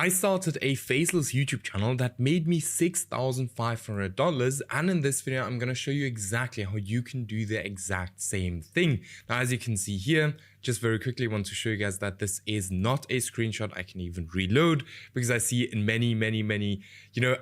I started a Faceless YouTube channel that made me $6,500, and in this video I'm going to show you exactly how you can do the exact same thing. Now, as you can see here, just very quickly want to show you guys that this is not a screenshot. I can even reload because I see in many,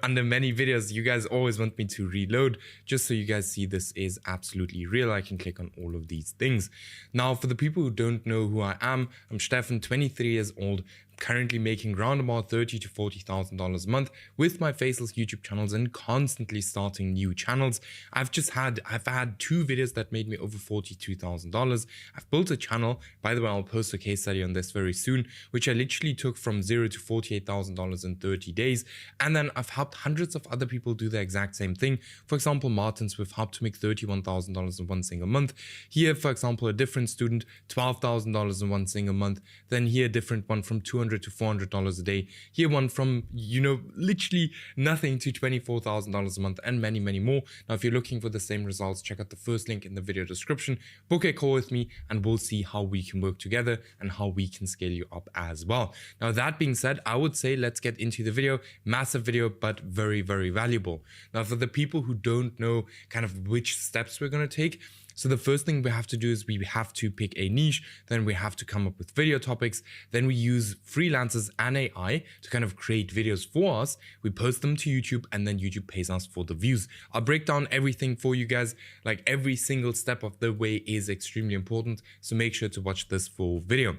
under many videos, you guys always want me to reload just so you guys see this is absolutely real. I can click on all of these things. Now, for the people who don't know who I am, I'm Stefan, 23 years old, currently making around about $30,000 to $40,000 a month with my Faceless YouTube channels and constantly starting new channels. I've had 2 videos that made me over $42,000. I've built a channel. By the way, I'll post a case study on this very soon, which I literally took from $0 to $48,000 in 30 days. And then I've helped hundreds of other people do the exact same thing. For example, Martins, we've helped to make $31,000 in one single month. Here, for example, a different student, $12,000 in one single month. Then here, a different one from $200 to $400 a day. Here one from, literally nothing to $24,000 a month, and many, many more. Now, if you're looking for the same results, check out the first link in the video description. Book a call with me and we'll see how we can work together and how we can scale you up as well. Now, that being said, I would say let's get into the video. Massive video, but very, very valuable. Now, for the people who don't know kind of which steps we're going to take, so the first thing we have to do is we have to pick a niche, then we have to come up with video topics, then we use freelancers and AI to kind of create videos for us. We post them to YouTube and then YouTube pays us for the views. I'll break down everything for you guys, like every single step of the way is extremely important. So make sure to watch this full video.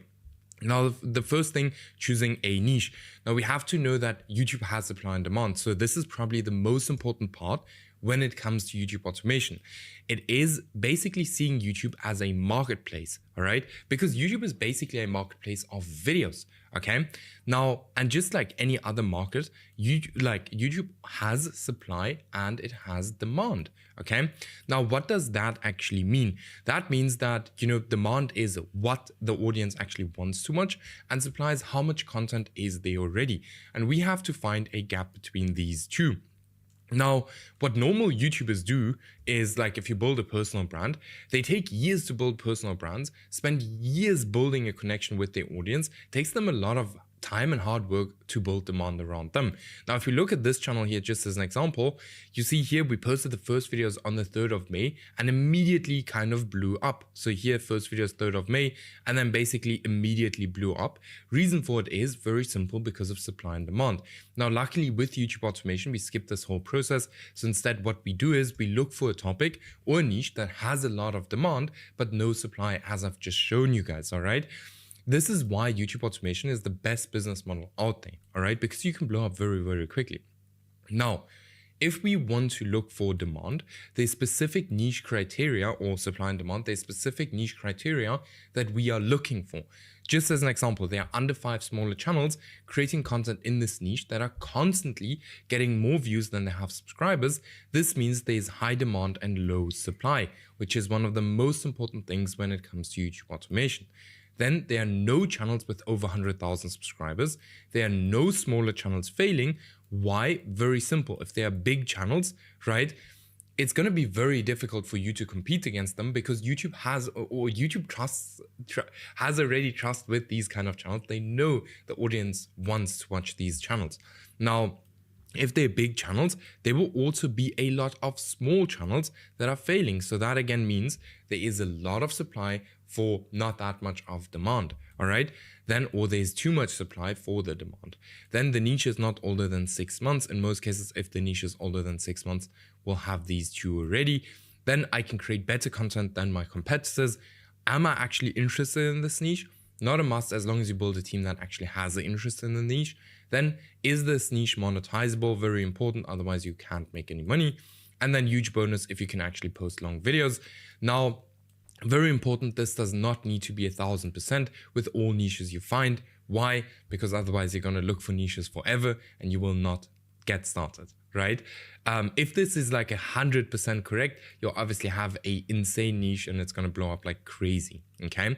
Now, the first thing, choosing a niche. Now, we have to know that YouTube has supply and demand. So this is probably the most important part when it comes to YouTube automation. It is basically seeing YouTube as a marketplace, all right? Because YouTube is basically a marketplace of videos, okay? Now, and just like any other market, YouTube has supply and it has demand, okay? Now, what does that actually mean? That means that, demand is what the audience actually wants too much, and supply is how much content is there already. And we have to find a gap between these two. Now, what normal YouTubers do is, like, if you build a personal brand, they take years to build personal brands, spend years building a connection with their audience. It takes them a lot of time and hard work to build demand around them. Now, if you look at this channel here, just as an example, you see here we posted the first videos on the 3rd of May and immediately kind of blew up. So here, first video is 3rd of May, and then basically immediately blew up. Reason for it is very simple, because of supply and demand. Now, luckily with YouTube automation, we skip this whole process. So instead, what we do is we look for a topic or a niche that has a lot of demand, but no supply, as I've just shown you guys, all right? This is why YouTube automation is the best business model out there, all right? Because you can blow up very, very quickly. Now, if we want to look for demand, there's specific niche criteria, or supply and demand, there's specific niche criteria that we are looking for. Just as an example, there are under 5 smaller channels creating content in this niche that are constantly getting more views than they have subscribers. This means there's high demand and low supply, which is one of the most important things when it comes to YouTube automation. Then there are no channels with over 100,000 subscribers. There are no smaller channels failing. Why? Very simple. If they are big channels, right, it's going to be very difficult for you to compete against them, because YouTube has, or YouTube has already trust with these kind of channels. They know the audience wants to watch these channels. Now, if they're big channels, there will also be a lot of small channels that are failing. So that again means there is a lot of supply for not that much of demand, all right? Then, or there's too much supply for the demand. Then the niche is not older than 6 months. In most cases, if the niche is older than 6 months, we'll have these two already. Then I can create better content than my competitors. Am I actually interested in this niche? Not a must, as long as you build a team that actually has an interest in the niche. Then, is this niche monetizable? Very important, otherwise you can't make any money. And then huge bonus if you can actually post long videos. Now, very important, this does not need to be 1000% with all niches you find. Why? Because otherwise you're going to look for niches forever and you will not get started, right? If this is like 100% correct, you'll obviously have an insane niche and it's going to blow up like crazy, okay?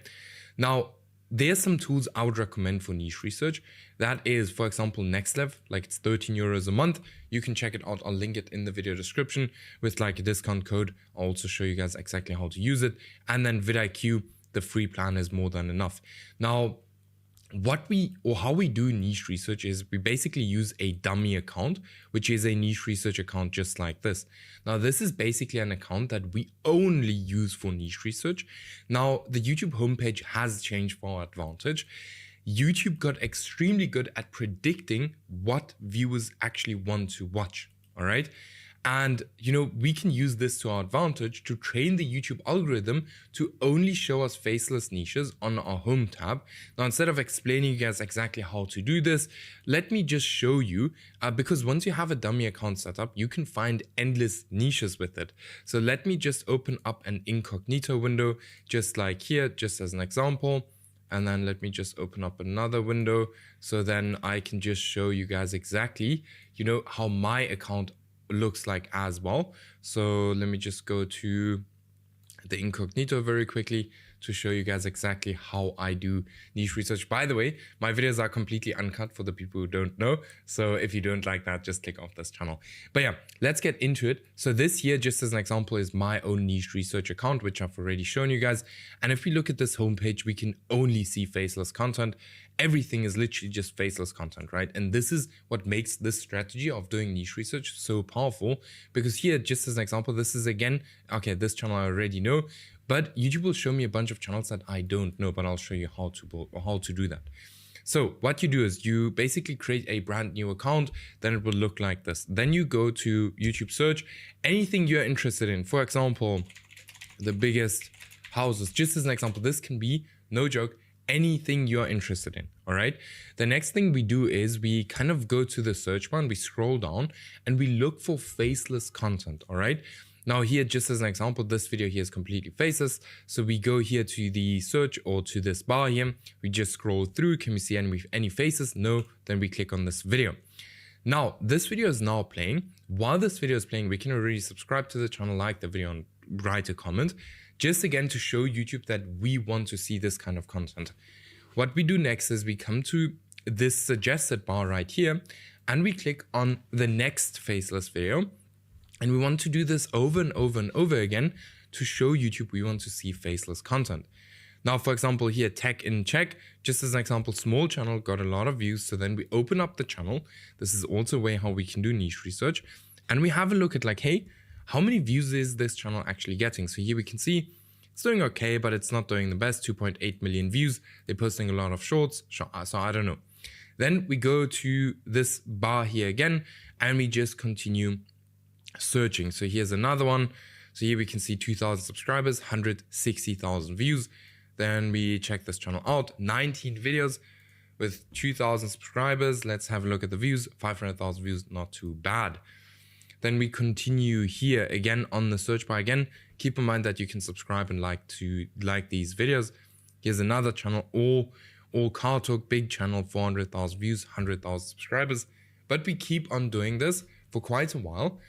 Now, there's some tools I would recommend for niche research. That is, for example, NextLev, like it's 13 euros a month. You can check it out. I'll link it in the video description with like a discount code. I'll also show you guys exactly how to use it. And then VidIQ, the free plan is more than enough. Now, how we do niche research is we basically use a dummy account, which is a niche research account just like this. Now, this is basically an account that we only use for niche research. Now, the YouTube homepage has changed for our advantage. YouTube got extremely good at predicting what viewers actually want to watch. All right. And, we can use this to our advantage to train the YouTube algorithm to only show us faceless niches on our home tab. Now, instead of explaining you guys exactly how to do this, let me just show you, because once you have a dummy account set up, you can find endless niches with it. So let me just open up an incognito window, just like here, just as an example. And then let me just open up another window. So then I can just show you guys exactly, how my account looks like as well. So let me just go to the incognito very quickly to show you guys exactly how I do niche research. By the way, my videos are completely uncut for the people who don't know. So if you don't like that, just click off this channel. But yeah, let's get into it. So this here, just as an example, is my own niche research account, which I've already shown you guys. And if we look at this homepage, we can only see faceless content. Everything is literally just faceless content, right? And this is what makes this strategy of doing niche research so powerful, because here, just as an example, this is again, okay, this channel I already know, but YouTube will show me a bunch of channels that I don't know, but I'll show you how to do that. So what you do is you basically create a brand new account, then it will look like this. Then you go to YouTube search, anything you're interested in. For example, the biggest houses, just as an example, this can be, no joke, anything you're interested in. All right. The next thing we do is we kind of go to the search bar and we scroll down and we look for faceless content. All right. Now here, just as an example, this video here is completely faceless. So we go here to the search or to this bar here. We just scroll through. Can we see any faces? No. Then we click on this video. Now, this video is now playing. While this video is playing, we can already subscribe to the channel, like the video, and write a comment. Just again to show YouTube that we want to see this kind of content. What we do next is we come to this suggested bar right here and we click on the next faceless video. And we want to do this over and over and over again to show YouTube we want to see faceless content. Now, for example, here, tech in check, just as an example, small channel got a lot of views. So then we open up the channel. This is also a way how we can do niche research. And we have a look at like, hey, how many views is this channel actually getting? So here we can see it's doing okay, but it's not doing the best. 2.8 million views. They're posting a lot of shorts. So I don't know. Then we go to this bar here again, and we just continue searching. So here's another one. So here we can see 2,000 subscribers, 160,000 views. Then we check this channel out. 19 videos with 2,000 subscribers. Let's have a look at the views. 500,000 views, not too bad. Then we continue here again on the search bar again. Keep in mind that you can subscribe and like these videos. Here's another channel, all car talk, big channel, 400,000 views, 100,000 subscribers. But we keep on doing this for quite a while.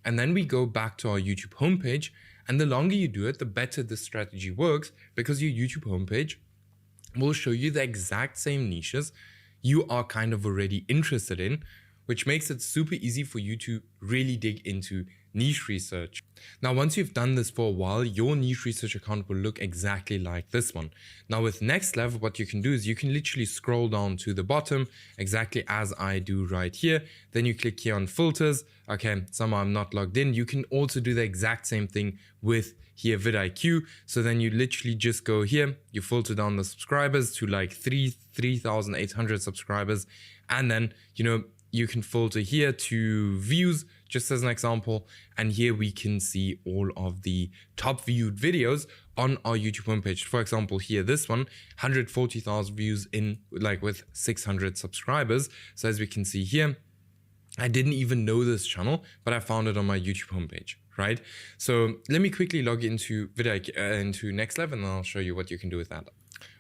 And then we go back to our YouTube homepage. And the longer you do it, the better this strategy works, because your YouTube homepage will show you the exact same niches you are kind of already interested in, which makes it super easy for you to really dig into niche research. Now, once you've done this for a while, your niche research account will look exactly like this one. Now with Next Level, what you can do is you can literally scroll down to the bottom, exactly as I do right here. Then you click here on filters. Okay, somehow I'm not logged in. You can also do the exact same thing with here VidIQ. So then you literally just go here, you filter down the subscribers to like 3,800 subscribers. And then, you can filter here to views, just as an example. And here we can see all of the top viewed videos on our YouTube homepage. For example, here, this one, 140,000 views in like with 600 subscribers. So as we can see here, I didn't even know this channel, but I found it on my YouTube homepage, right? So let me quickly log into VidIQ, into Next Level, and I'll show you what you can do with that.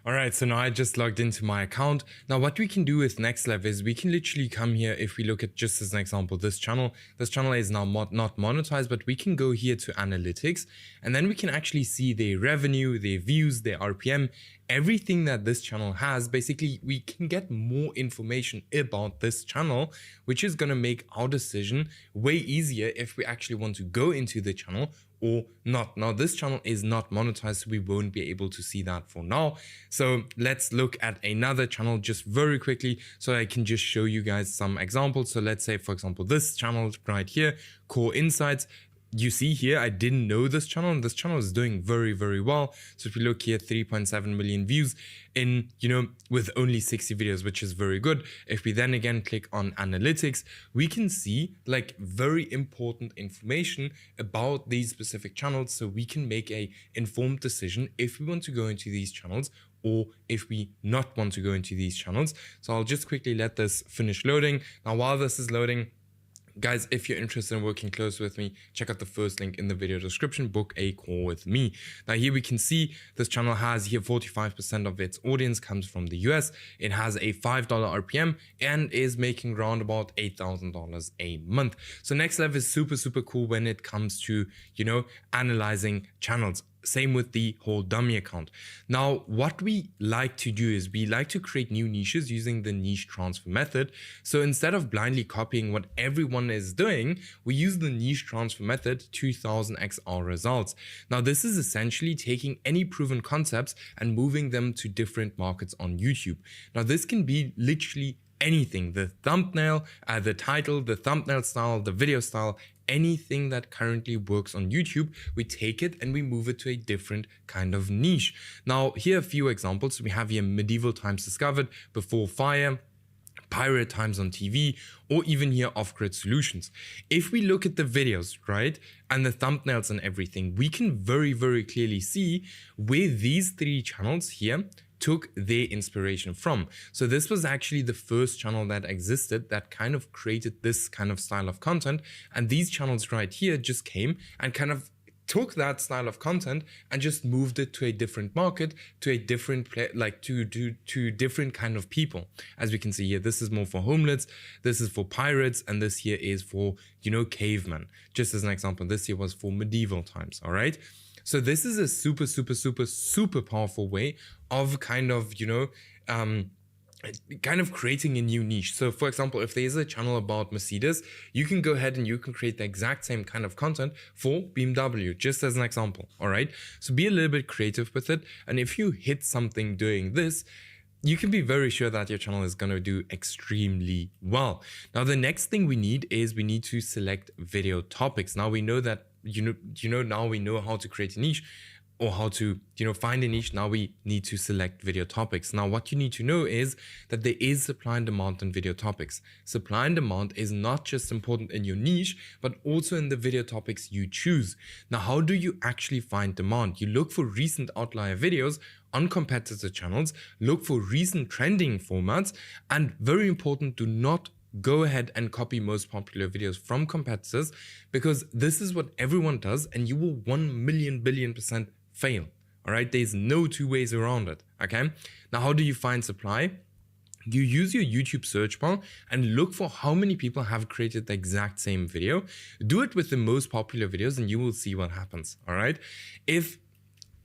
All right, so now I just logged into my account. Now what we can do with Next Level is we can literally come here. If we look at, just as an example, this channel is now not monetized, but we can go here to analytics, and then we can actually see their revenue, their views, their RPM, everything that this channel has. Basically, we can get more information about this channel, which is going to make our decision way easier if we actually want to go into the channel or not. Now, this channel is not monetized, so we won't be able to see that for now. So let's look at another channel just very quickly so I can just show you guys some examples. So let's say, for example, this channel right here, Core Insights. You see here, I didn't know this channel, and this channel is doing very, very well. So if we look here, 3.7 million views in, with only 60 videos, which is very good. If we then again click on analytics, we can see like very important information about these specific channels. So we can make a informed decision if we want to go into these channels or if we not want to go into these channels. So I'll just quickly let this finish loading. Now, while this is loading, guys, if you're interested in working close with me, check out the first link in the video description, book a call with me. Now here we can see this channel has here 45% of its audience comes from the US. It has a $5 RPM and is making around about $8,000 a month. So next level is super, super cool when it comes to, analyzing channels. Same with the whole dummy account. Now, what we like to do is we like to create new niches using the niche transfer method. So instead of blindly copying what everyone is doing, we use the niche transfer method 2000x our results. Now, this is essentially taking any proven concepts and moving them to different markets on YouTube. Now, this can be literally anything, the thumbnail, the title, the thumbnail style, the video style, anything that currently works on YouTube, we take it and we move it to a different kind of niche. Now, here are a few examples. We have here medieval times discovered, before fire, pirate times on TV, or even here off-grid solutions. If we look at the videos, right, and the thumbnails and everything, we can very, very clearly see where these three channels here took their inspiration from. So this was actually the first channel that existed that kind of created this kind of style of content. And these channels right here just came and kind of took that style of content and just moved it to a different market, to a different to different kind of people. As we can see here, this is more for homeless, this is for pirates, and this here is for, cavemen. Just as an example, this here was for medieval times, all right? So this is a super, super, super, super powerful way of kind of, kind of creating a new niche. So for example, if there's a channel about Mercedes, you can go ahead and you can create the exact same kind of content for BMW, just as an example. All right. So be a little bit creative with it. And if you hit something doing this, you can be very sure that your channel is going to do extremely well. Now, the next thing we need to select video topics. Now we know that, now we know how to create a niche or how to, find a niche. Now we need to select video topics. Now, what you need to know is that there is supply and demand on video topics. Supply and demand is not just important in your niche, but also in the video topics you choose. Now, how do you actually find demand? You look for recent outlier videos on competitor channels, look for recent trending formats, and very important, do not go ahead and copy most popular videos from competitors, because this is what everyone does and you will 1,000,000,000,000% fail. All right, there's no two ways around it. Okay, now how do you find supply? You use your YouTube search bar and look for how many people have created the exact same video. Do it with the most popular videos and you will see what happens. All right, if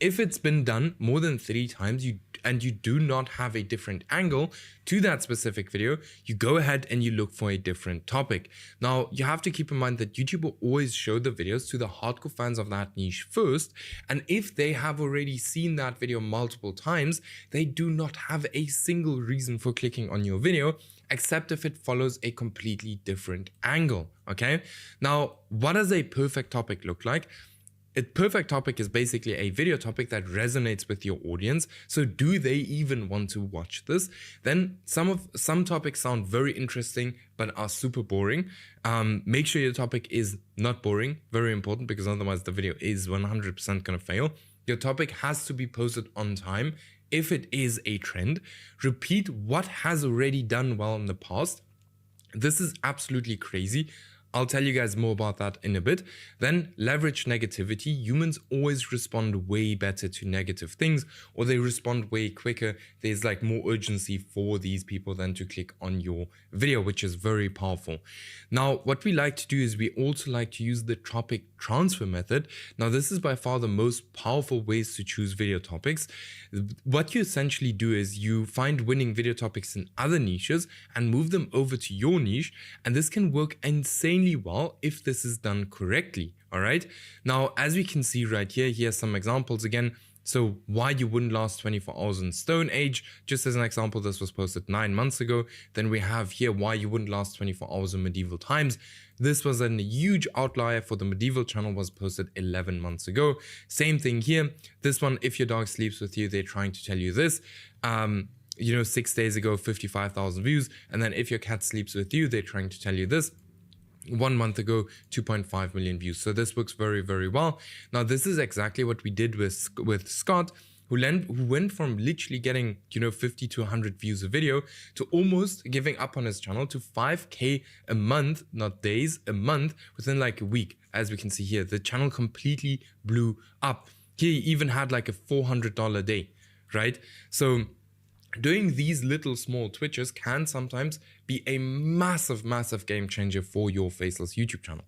it's been done more than 3 times and you do not have a different angle to that specific video, you go ahead and you look for a different topic. Now, you have to keep in mind that YouTube will always show the videos to the hardcore fans of that niche first. And if they have already seen that video multiple times, they do not have a single reason for clicking on your video, except if it follows a completely different angle. Okay. Now, what does a perfect topic look like? A perfect topic is basically a video topic that resonates with your audience. So do they even want to watch this? Then some topics sound very interesting, but are super boring. Make sure your topic is not boring, very important, because otherwise the video is 100% gonna fail. Your topic has to be posted on time. If it is a trend, repeat what has already done well in the past. This is absolutely crazy. I'll tell you guys more about that in a bit. Then leverage negativity. Humans always respond way better to negative things, or they respond way quicker. There's like more urgency for these people than to click on your video, which is very powerful. Now, what we like to do is we also like to use the topic transfer method. Now, this is by far the most powerful ways to choose video topics. What you essentially do is you find winning video topics in other niches and move them over to your niche. And this can work insanely well if this is done correctly. All right. Now, as we can see right here, here's some examples again. So why you wouldn't last 24 hours in Stone Age, just as an example, this was posted 9 months ago. Then we have here why you wouldn't last 24 hours in medieval times. This was a huge outlier for the medieval channel, was posted 11 months ago. Same thing here. This one, if your dog sleeps with you, they're trying to tell you this. 6 days ago, 55,000 views. And then if your cat sleeps with you, they're trying to tell you this. 1 month ago, 2.5 million views. So this works very, very well. Now, this is exactly what we did with Scott, who went from literally getting, 50 to 100 views a video to almost giving up on his channel to 5K a month, not days, a month, within like a week. As we can see here, the channel completely blew up. He even had like a $400 day, right? So doing these little small twitches can sometimes be a massive, massive game changer for your Faceless YouTube channel.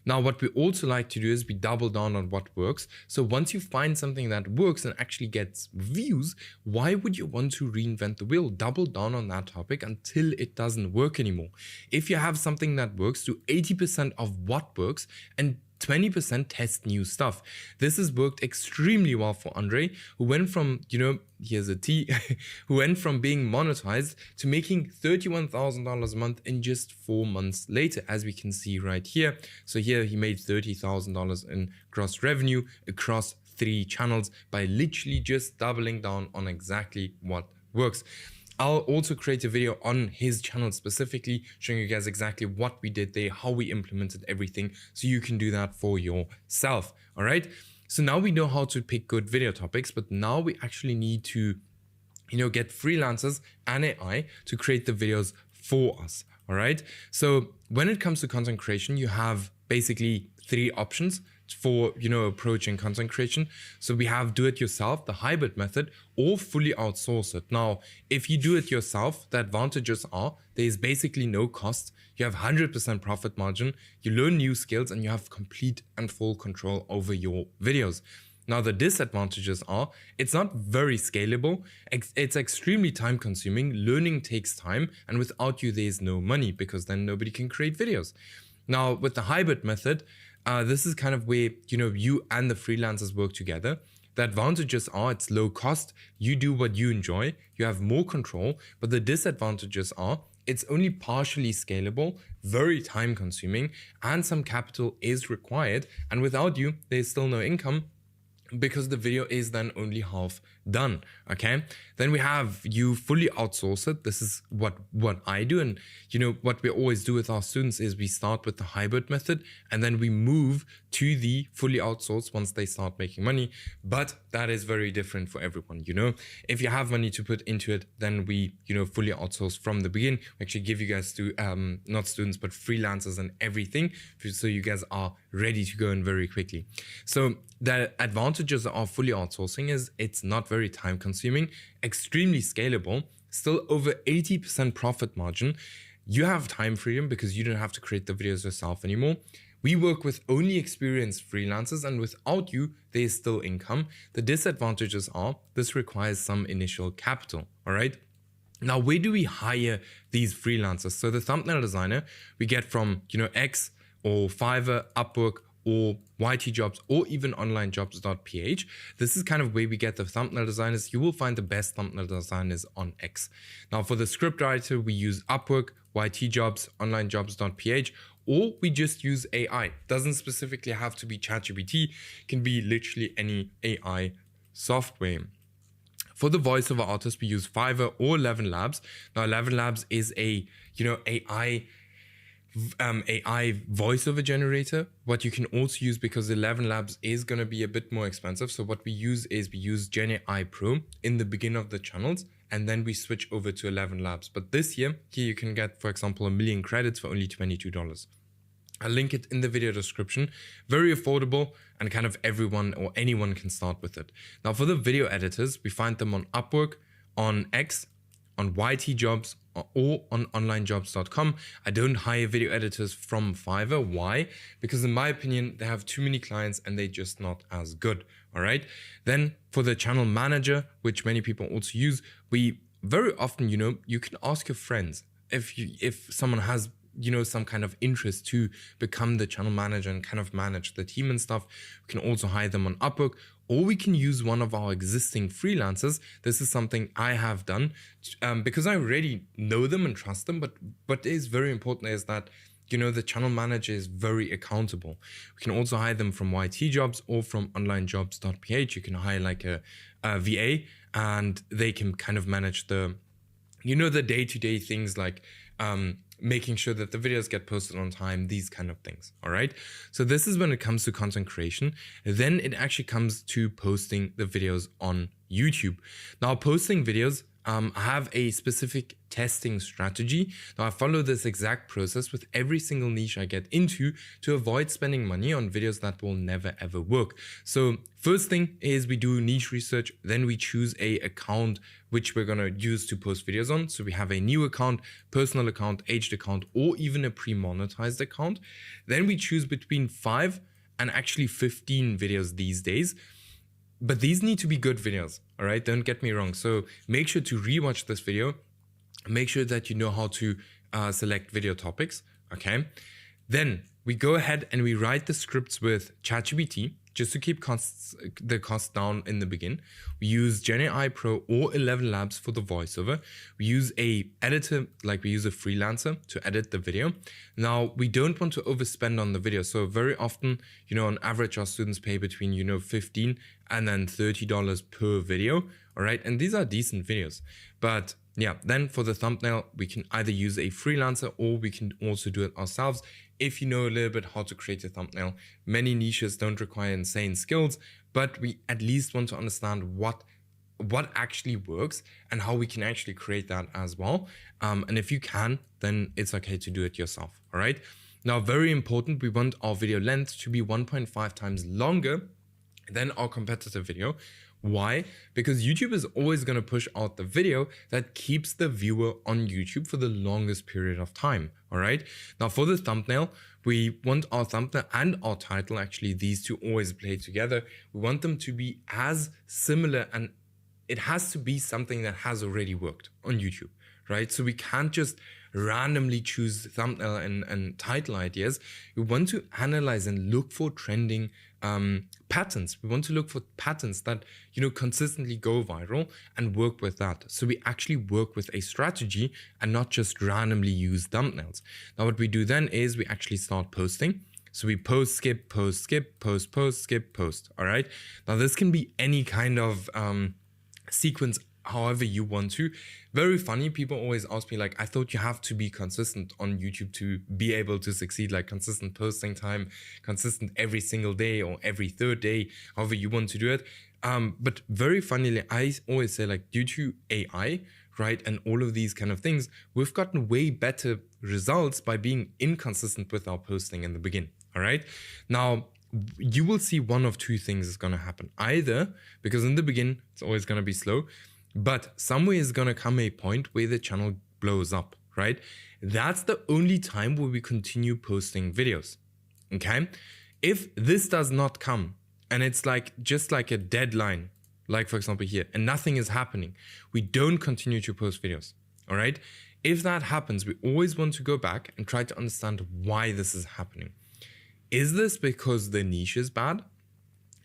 Now, what we also like to do is we double down on what works. So once you find something that works and actually gets views, why would you want to reinvent the wheel? Double down on that topic until it doesn't work anymore. If you have something that works, do 80% of what works and 20% test new stuff. This has worked extremely well for Andre, who went from, here's a T, who went from being monetized to making $31,000 a month in just 4 months later, as we can see right here. So here he made $30,000 in gross revenue across 3 channels by literally just doubling down on exactly what works. I'll also create a video on his channel specifically, showing you guys exactly what we did there, how we implemented everything, so you can do that for yourself. All right. So now we know how to pick good video topics, but now we actually need to, get freelancers and AI to create the videos for us. All right. So when it comes to content creation, you have basically 3 options for approaching content creation. So we have do it yourself, the hybrid method, or fully outsource it. Now, if you do it yourself, the advantages are there's basically no cost. You have 100% profit margin, you learn new skills, and you have complete and full control over your videos. Now, the disadvantages are it's not very scalable. It's extremely time consuming. Learning takes time, and without you, there's no money, because then nobody can create videos. Now, with the hybrid method, this is kind of where, you and the freelancers work together. The advantages are it's low cost. You do what you enjoy. You have more control. But the disadvantages are it's only partially scalable, very time consuming, and some capital is required. And without you, there's still no income, because the video is then only half done. Okay, then we have you fully outsource it. This is what I do, and what we always do with our students is we start with the hybrid method and then we move to the fully outsourced once they start making money. But that is very different for everyone. If you have money to put into it, then we fully outsource from the beginning. We actually give you guys not students but freelancers and everything, so you guys are ready to go in very quickly. So the advantages of fully outsourcing is it's not very time consuming, extremely scalable, still over 80% profit margin. You have time freedom because you don't have to create the videos yourself anymore. We work with only experienced freelancers, and without you, there's still income. The disadvantages are this requires some initial capital. All right. Now, where do we hire these freelancers? So the thumbnail designer we get from X or Fiverr, Upwork, or YT Jobs, or even onlinejobs.ph. This is kind of where we get the thumbnail designers. You will find the best thumbnail designers on X. Now, for the script writer, we use Upwork, YT Jobs, onlinejobs.ph, or we just use AI. Doesn't specifically have to be ChatGPT. Can be literally any AI software. For the voiceover artist, we use Fiverr or 11 Labs. Now, 11 Labs is a AI voiceover generator. What you can also use, because 11 Labs is going to be a bit more expensive, so what we use is we use Gen AI Pro in the beginning of the channels, and then we switch over to 11 Labs. But this year, here you can get, for example, 1 million credits for only $22. I'll link it in the video description. Very affordable, and kind of everyone or anyone can start with it. Now, for the video editors, we find them on Upwork, on X, on YT Jobs, or on onlinejobs.com. I don't hire video editors from Fiverr. Why? Because in my opinion, they have too many clients and they're just not as good. All right. Then for the channel manager, which many people also use, we very often, you can ask your friends if someone has some kind of interest to become the channel manager and kind of manage the team and stuff. We can also hire them on Upwork, or we can use one of our existing freelancers. This is something I have done because I already know them and trust them. But is very important is that, you know, the channel manager is very accountable. We can also hire them from YT Jobs or from onlinejobs.ph. You can hire like a VA, and they can kind of manage the, you know, the day-to-day things like making sure that the videos get posted on time, these kind of things. All right. So this is when it comes to content creation. Then it actually comes to posting the videos on YouTube. Now, posting videos, I have a specific testing strategy. Now, I follow this exact process with every single niche I get into to avoid spending money on videos that will never ever work. So first thing is we do niche research, then we choose a account which we're going to use to post videos on. So we have a new account, personal account, aged account, or even a pre-monetized account. Then we choose between 5 and actually 15 videos these days. But these need to be good videos, all right? Don't get me wrong. So make sure to rewatch this video. Make sure that you know how to select video topics, okay? Then we go ahead and we write the scripts with ChatGPT just to keep the costs down in the begin. We use Gen AI Pro or 11 Labs for the voiceover. We use a editor, like we use a freelancer to edit the video. Now, we don't want to overspend on the video. So very often, you know, on average, our students pay between, you know, $15 and then $30 per video. All right. And these are decent videos. But yeah, then for the thumbnail, we can either use a freelancer or we can also do it ourselves. If you know a little bit how to create a thumbnail, many niches don't require insane skills, but we at least want to understand what actually works and how we can actually create that as well. And if you can, then it's okay to do it yourself. All right. Now, very important, we want our video length to be 1.5 times longer than our competitor video. Why? Because YouTube is always going to push out the video that keeps the viewer on YouTube for the longest period of time. All right. Now, for the thumbnail, we want our thumbnail and our title, actually, these two always play together. We want them to be as similar, and it has to be something that has already worked on YouTube, right? So we can't just randomly choose thumbnail and title ideas. We want to analyze and look for trending patterns. We want to look for patterns that, you know, consistently go viral and work with that. So we actually work with a strategy and not just randomly use thumbnails. Now, what we do then is we actually start posting. So we post, skip, post, skip, post, post, skip, post. All right. Now, this can be any kind of sequence, however you want to. Very funny, people always ask me, like, I thought you have to be consistent on YouTube to be able to succeed, like consistent posting time, consistent every single day or every third day, however you want to do it. But very funnily, I always say, like, due to AI, right, and all of these kind of things, we've gotten way better results by being inconsistent with our posting in the beginning. All right. Now, you will see one of two things is going to happen. Either, because in the beginning, it's always going to be slow, but somewhere is going to come a point where the channel blows up, right? That's the only time where we continue posting videos, okay? If this does not come and it's like just like a deadline, like for example here, and nothing is happening, we don't continue to post videos, all right? If that happens, we always want to go back and try to understand why this is happening. Is this because the niche is bad?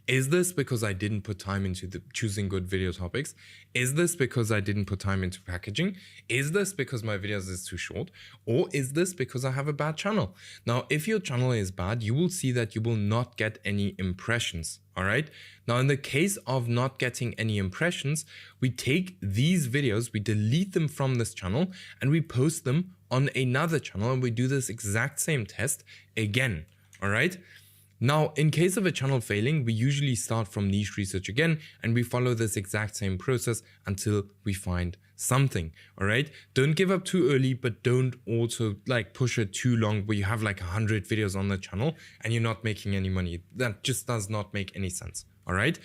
Is this because I didn't put time into choosing good video topics? Is this because I didn't put time into packaging? Is this because my videos is too short? Or is this because I have a bad channel? Now, if your channel is bad, you will see that you will not get any impressions, all right? Now, in the case of not getting any impressions, we take these videos, we delete them from this channel, and we post them on another channel, and we do this exact same test again, all right? Now, in case of a channel failing, we usually start from niche research again, and we follow this exact same process until we find something, all right? Don't give up too early, but don't also like push it too long where you have like 100 videos on the channel and you're not making any money. That just does not make any sense, all right?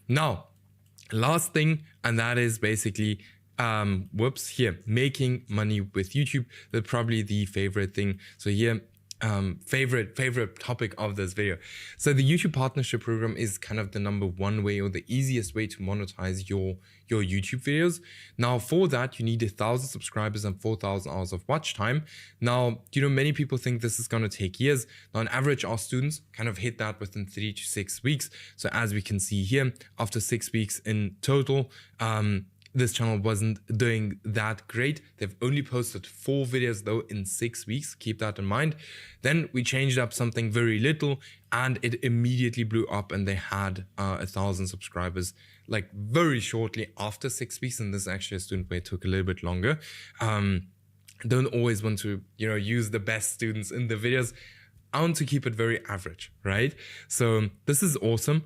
Now, last thing, and that is basically making money with YouTube. That's probably the favorite thing. So here, favorite topic of this video. So the YouTube partnership program is kind of the #1 way or the easiest way to monetize your YouTube videos. Now for that, you need 1,000 subscribers and 4,000 hours of watch time. Now, many people think this is going to take years. Now on average, our students kind of hit that within 3 to 6 weeks. So as we can see here, after 6 weeks in total, this channel wasn't doing that great. They've only posted 4 videos though in 6 weeks. Keep that in mind. Then we changed up something very little and it immediately blew up and they had 1,000 subscribers like very shortly after 6 weeks. And this is actually a student where it took a little bit longer. Don't always want to, use the best students in the videos. I want to keep it very average, right? So this is awesome.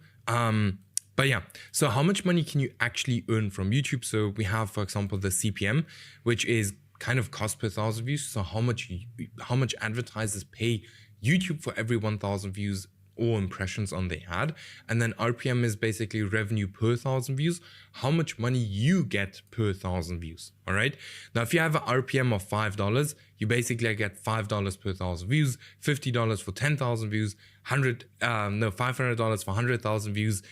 But yeah, so how much money can you actually earn from YouTube? So we have, for example, the CPM, which is kind of cost per 1,000 views. So how much advertisers pay YouTube for every 1,000 views or impressions on the ad. And then RPM is basically revenue per 1,000 views, how much money you get per 1,000 views. All right. Now, if you have an RPM of $5, you basically get $5 per 1,000 views, $50 for 10,000 views, $500 for 100,000 views.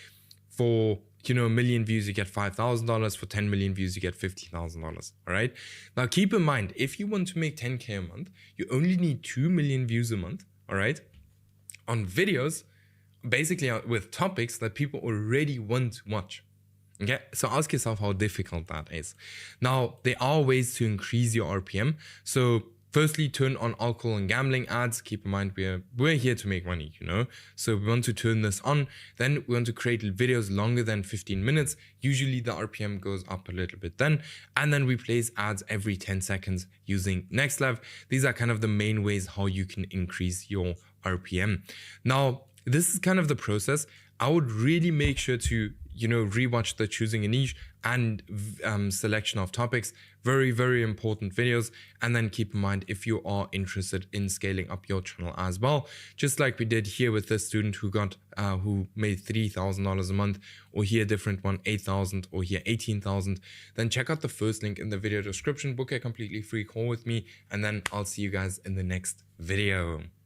For, a million views, you get $5,000. For 10 million views, you get $50,000. All right. Now, keep in mind, if you want to make 10K a month, you only need 2 million views a month. All right. On videos, basically with topics that people already want to watch. Okay. So ask yourself how difficult that is. Now, there are ways to increase your RPM. So firstly, turn on alcohol and gambling ads. Keep in mind, we're here to make money, So we want to turn this on. Then we want to create videos longer than 15 minutes. Usually the RPM goes up a little bit then. And then we place ads every 10 seconds using NextLev. These are kind of the main ways how you can increase your RPM. Now, this is kind of the process. I would really make sure to rewatch the choosing a niche and selection of topics. Very, very important videos. And then keep in mind, if you are interested in scaling up your channel as well, just like we did here with this student who made $3,000 a month, or here a different one, 8,000, or here 18,000, then check out the first link in the video description, book a completely free call with me, and then I'll see you guys in the next video.